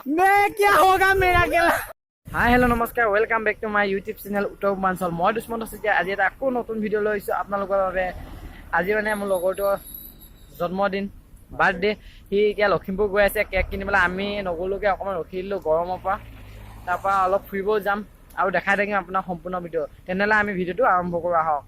मैं क्या होगा मेरा अकेला। हाय हेलो नमस्कार welcome back to my YouTube channel Uttar Purvanchal मैं दुष्मन सचिया आज এটা আকৌ নতুন ভিডিও লৈ আহিছো আপোনালোকৰ বাবে আজি মানে মোৰ লগৰটো জন্মদিন বাৰ্থডে সি এতিয়া লখিমপুৰ গৈ আছে কেক কিনিবলৈ আমি নগলোকে অকমান ৰখি দিলো গৰমৰ পৰা তাৰ পৰা অলপ ফুৰিব যাম আৰু দেখাই থাকিম আপোনাক সম্পূৰ্ণ ভিডিও তেনেহলে আমি ভিডিওটো আৰম্ভ কৰো আহক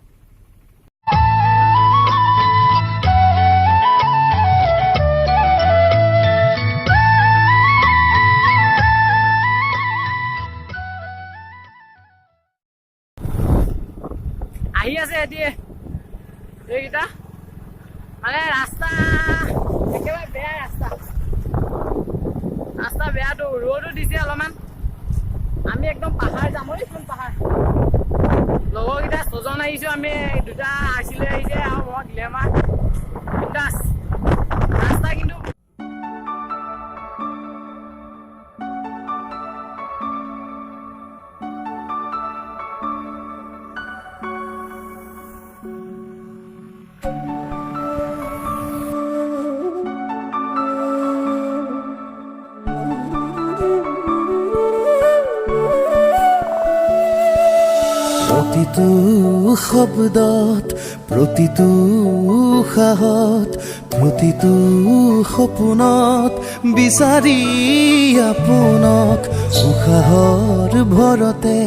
আহি আছে এতিয়া এইটা মানে রাস্তা একেবারে বেয়া রাস্তা বেয়া তো রোডও দিছে অলমান আমি একদম পাহাড় যাম কোন পাহাড় লগৰকেইটা ছজন আহিছো আমি দুটা আসিলে আহিছে আৰু মই গ্লেমাৰ বিন্দাস ৰাস্তা কিন্তু প্ৰতিটো শব্দত প্ৰতিটো উশাহত প্ৰতিটো সপোনত বিচাৰি আপোনাক উশাহৰ ভৰতে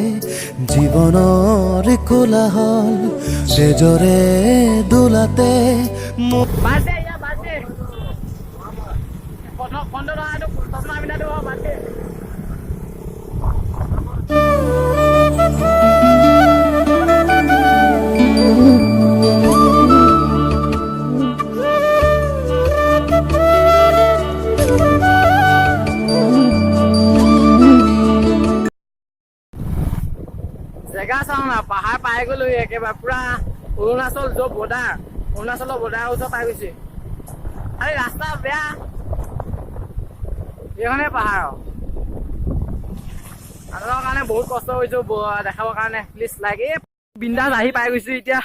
জীৱনৰ কোলাহল তেজৰে দোলাতে বাৰ্থডে ইয়া বাৰ্থডে ফোন দৰাটো তছমা বিনাটো বাৰ্থডে জেগা চাওঁ না পাহাৰ পাই গলো একেবাৰে পুৰা অৰুণাচল য'ত বৰ্ডাৰ অৰুণাচলৰ বৰ্ডাৰ ওচৰত পাই গৈছে আৰে ৰাস্তা বেয়া এইখনে পাহাৰ আমাৰ কাৰণে বহুত কষ্ট হৈছো দেখাবৰ কাৰণে প্লিজ লাইক এই বিন্দাস আহি পাই গৈছো এতিয়া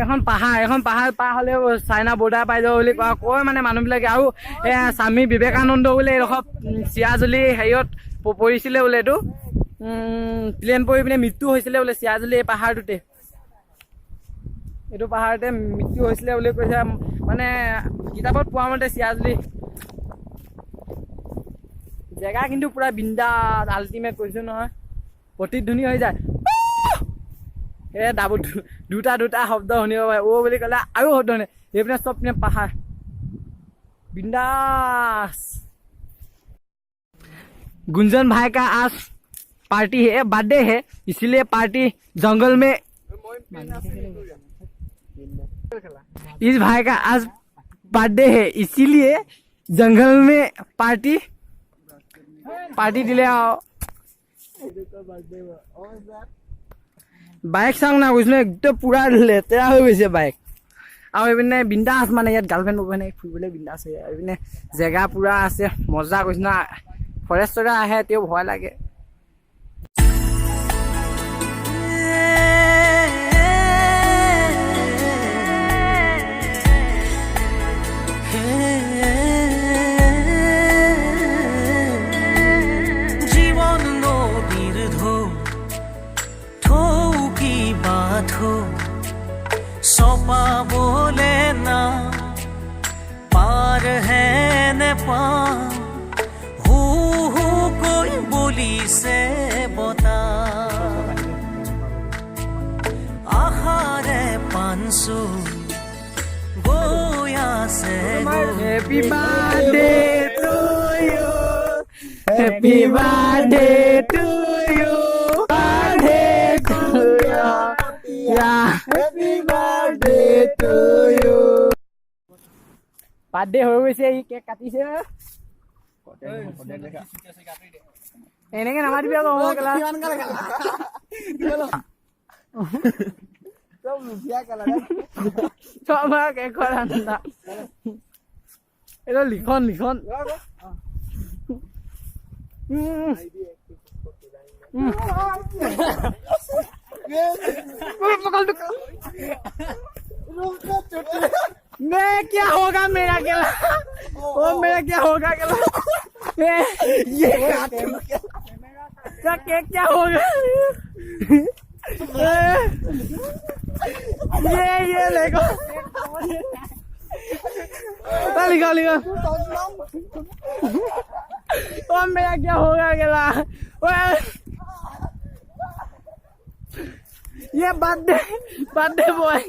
এখন পাহাৰ পাৰ হলে চাইনা বৰ্ডাৰ পাই যাব বুলি কয় মানে মানুহবিলাকে আৰু স্বামী বিবেকানন্দ বোলে এইডোখৰ চিৰাজুলি হেৰিয়ত পৰিছিলে বোলে এইটো প্লেন পৰি পিনে মৃত্যু হৈছিলে বোলে চিৰাজুলি এই পাহাৰটোতে এইটো পাহাৰতে মৃত্যু হৈছিলে বুলি কৈছে মানে কিতাপত পোৱা মতে চিৰাজুলি জেগা কিন্তু পুৰা বিন্দাস আল্টিমেট কৈছো নহয় প্ৰতিধ্বনি হৈ যায় এই দুটা শব্দ শুনিব পাৰে অ বুলি ক'লে আৰু শব্দ শুনে এইপিনে চব পিনে পাহাৰ बिंदास गुंजन भाई का आज पार्टी है बर्थडे है इसीलिए पार्टी जंगल में इस भाई का आज बर्थडे है इसीलिए जंगल में पार्टी दिले आओ बाइक सांग ना कुछ एकदम पूरा लेतेरा हो गई बाइक আৰু এইপিনে বিন্দাস মানে ইয়াত গাৰ্লফ্ৰেণ্ড বয়ফ্ৰেণ্ড ফুৰিবলৈ বিন্দাস হয় এইপিনে জেগা পুৰা আছে মজা কৈছ না ফৰেষ্টৰে আহে তেও ভয় লাগে জীৱন নদীৰ ঢৌ ঠৌকি বাথৌ सौपा बोले ना पार है न पा हू कोई बोली से बता आहारे 500 गोया से happy birthday to you happy birthday to you birthday to you या happy birthday to you birthday हो গৈছে এই কেক কাটিছে এনেকে নামাতিবি আকৌ কেলা সব লুকিয়া কেলা সব কেক খোৱা না এটা লিখন मैं क्या होगा मेरा केला ओ मेरा क्या होगा केला ये केक क्या होगा ये देखो लिखो लिखो ओ मेरा क्या होगा केला ये बर्थडे बॉय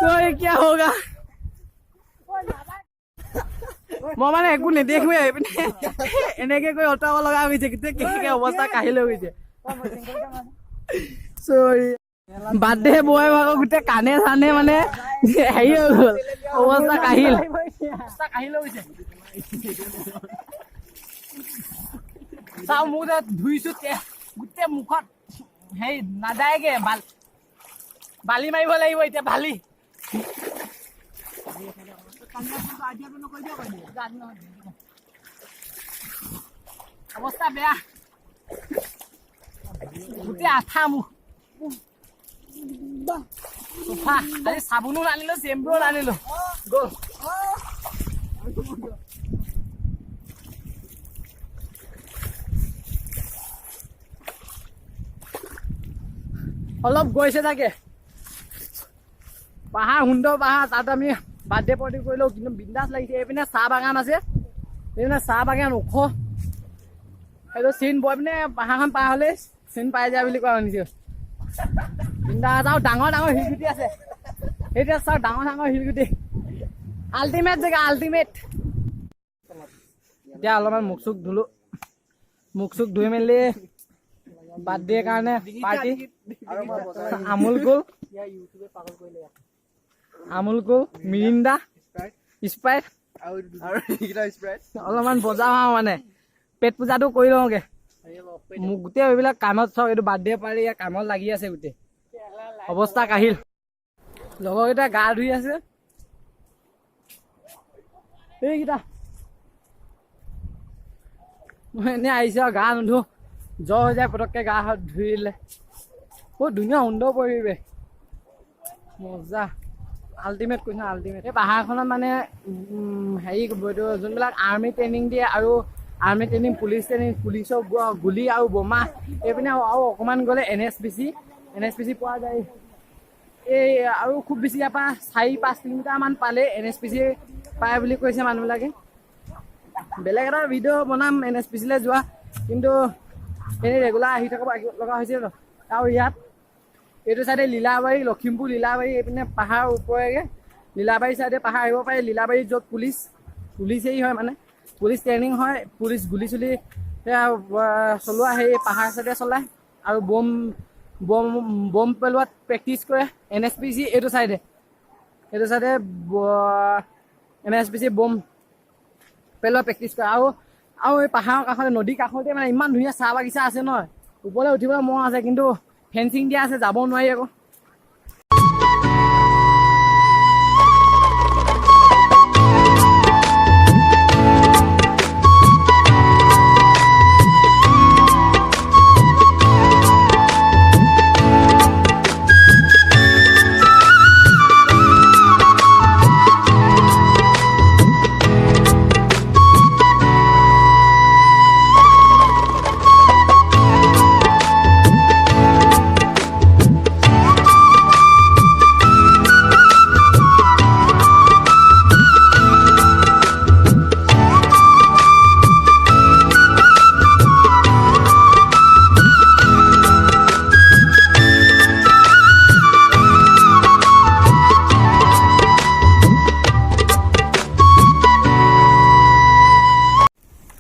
तो ये क्या होगा মই মানে একো নেদেখোৱে এনেকে কৈ অটাব লগা হৈছে কেনেকে অৱস্থা কাহিলে হৈছে চৰি বাৰ্থডে বয় ভাগৰ গোটেই কাণে চানে মানে হেৰি হৈ গ'ল অৱস্থা কাহিল হৈছে চাও মোক ধুইছো গোটেই মুখত হেৰি নাযায়গে বালি মাৰিব লাগিব এতিয়া বালি অৱস্থা বেয়া গোটেই আঠা মুখ চফা আজি চাবোনো আনিলো চেম্পুও আনিলো গ'ল অলপ গৈছে তাকে পাহাৰ সুন্দৰ পাহাৰ তাত আমি বাৰ্থডে পাৰ্টি কৰিলো কিন্তু বিন্দাছ লাগিছে এইপিনে চাহ বাগান আছে এইপিনে চাহ বাগান ওখ সেইটো চিন বৈ পিনে পাহাৰখন পাৰ হ'লে চিন পাই যায় বুলি কোৱা শুনিছো বিন্দাছ আৰু ডাঙৰ ডাঙৰ শিলগুটি আছে সেইটোৱে চাওক ডাঙৰ ডাঙৰ শিলগুটি আল্টিমেট জেগা আল্টিমেট এতিয়া অলপমান মুখ চুখ ধুলো মুখ চুখ ধুই মেলি বাৰ্থডে কাৰণে পাৰ্টি আমুল কুল মিৰিণ্ডা স্প্ৰাইট অলপমান বজাও আৰু মানে পেট পূজাটো কৰি লওঁগে মোক গোটেই এইবিলাক কামত চাওক এইটো বাৰ্থডে পাৰ্টি ইয়াৰ কামত লাগি আছে গোটেই অৱস্থা কাহিল লগৰকেইটা গা ধুই আছে এইকেইটা মই এনেই আহিছো আৰু গা নুধো জ্বৰ হৈ যায় পটককৈ গা হাত ধুই দিলে বহুত ধুনীয়া সুন্দৰ পৰিৱেশ মজা আল্টিমেট কৈছে আল্টিমেট এই পাহাৰখনত মানে হেৰি এইটো যোনবিলাক আৰ্মি ট্ৰেইনিং দিয়ে আৰু আৰ্মি ট্ৰেইনিং পুলিচ ট্ৰেইনিং পুলিচৰ গুলি আৰু বোমা এইপিনে আৰু অকণমান গ'লে NSPC পোৱা যায় এই আৰু খুব বেছি ইয়াৰ পৰা 4-5 কিলোমিটাৰমান পালে NSPC পায় বুলি কৈছে মানুহবিলাকে বেলেগ এটা ভিডিঅ' বনাম NSPCলৈ যোৱা কিন্তু এনেই ৰেগুলাৰ আহি থকাব লগা হৈছে আৰু ইয়াত এইটো চাইডে লীলাবাৰী লখিমপুৰ লীলাবাৰী এইপিনে পাহাৰ ওপৰেগে লীলাবাৰী চাইডে পাহাৰ আহিব পাৰে লীলাবাৰীত য'ত পুলিচেই হয় মানে পুলিচ ট্ৰেইনিং হয় পুলিচ গুলি চুলি চলোৱা সেই পাহাৰ চাইডে চলায় আৰু বম পেলোৱাত প্ৰেক্টিচ কৰে NSPC এইটো চাইডে NSPC বম পেলোৱা প্ৰেক্টিচ কৰে আৰু এই পাহাৰৰ কাষতে নদীৰ কাষতে মানে ইমান ধুনীয়া চাহ বাগিচা আছে নহয় ওপৰলৈ উঠিবলৈ মন আছে কিন্তু ফেঞ্চিং দিয়া আছে যাব নোৱাৰি আকৌ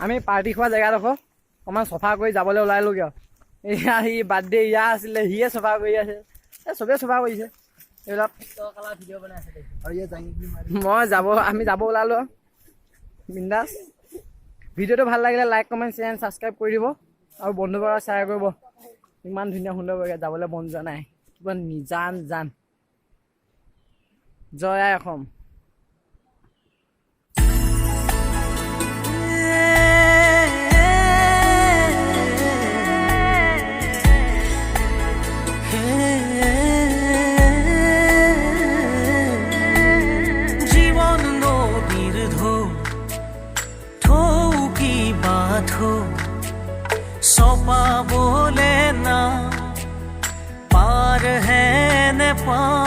আমি পাৰ্টি খোৱা জেগাডোখৰ অকণমান চফা কৰি যাবলৈ ওলাই লোগে আৰু এয়া সি বাৰ্থডে ইয়াৰ আছিলে সিয়ে চফা কৰি আছে চবেই চফা কৰিছে এইবিলাক আমি যাব ওলালোঁ বিন্দাছ ভিডিঅ'টো ভাল লাগিলে like comment share and subscribe কৰি দিব আৰু বন্ধুবৰ্গক শ্বেয়াৰ কৰিব ইমান ধুনীয়া সুন্দৰ জেগাত যাবলৈ মন যোৱা নাই কিবা নিজান জান জয় আই অসম কি বাঁধো চপাবলে না পাৰ হে নেপাওঁ